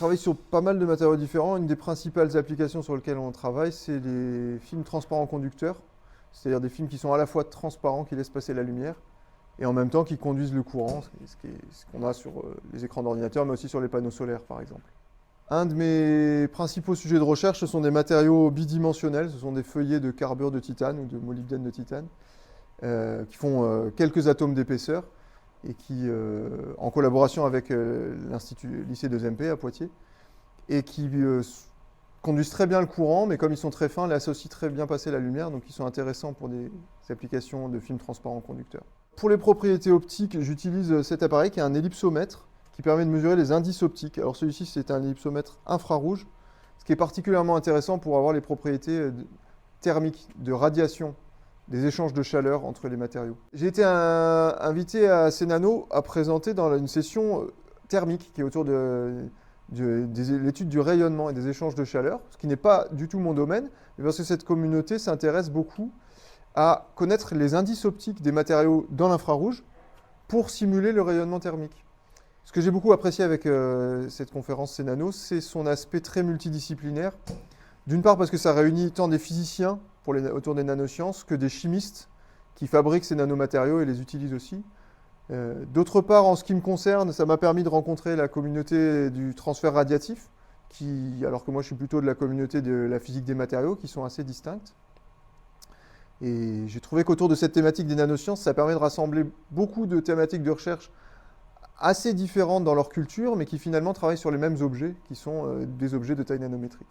travaille sur pas mal de matériaux différents. Une des principales applications sur lesquelles on travaille, c'est les films transparents conducteurs, c'est-à-dire des films qui sont à la fois transparents, qui laissent passer la lumière, et en même temps qui conduisent le courant, ce qu'on a sur les écrans d'ordinateur, mais aussi sur les panneaux solaires, par exemple. Un de mes principaux sujets de recherche, ce sont des matériaux bidimensionnels, ce sont des feuillets de carbure de titane ou de molybdène de titane, qui font quelques atomes d'épaisseur, et qui, en collaboration avec l'Institut lycée de Zempe à Poitiers, et qui conduisent très bien le courant, mais comme ils sont très fins, laissent aussi très bien passer la lumière, donc ils sont intéressants pour des applications de films transparents conducteurs. Pour les propriétés optiques, j'utilise cet appareil qui est un ellipsomètre, qui permet de mesurer les indices optiques. Alors celui-ci, c'est un ellipsomètre infrarouge, ce qui est particulièrement intéressant pour avoir les propriétés thermiques, de radiation, des échanges de chaleur entre les matériaux. J'ai été invité à Cénano à présenter dans une session thermique qui est autour de l'étude du rayonnement et des échanges de chaleur, ce qui n'est pas du tout mon domaine, mais parce que cette communauté s'intéresse beaucoup à connaître les indices optiques des matériaux dans l'infrarouge pour simuler le rayonnement thermique. Ce que j'ai beaucoup apprécié avec cette conférence Cénano, c'est son aspect très multidisciplinaire. D'une part parce que ça réunit tant des physiciens autour des nanosciences que des chimistes qui fabriquent ces nanomatériaux et les utilisent aussi. D'autre part, en ce qui me concerne, ça m'a permis de rencontrer la communauté du transfert radiatif, alors que moi je suis plutôt de la communauté de la physique des matériaux, qui sont assez distinctes. Et j'ai trouvé qu'autour de cette thématique des nanosciences, ça permet de rassembler beaucoup de thématiques de recherche assez différentes dans leur culture, mais qui finalement travaillent sur les mêmes objets, qui sont des objets de taille nanométrique.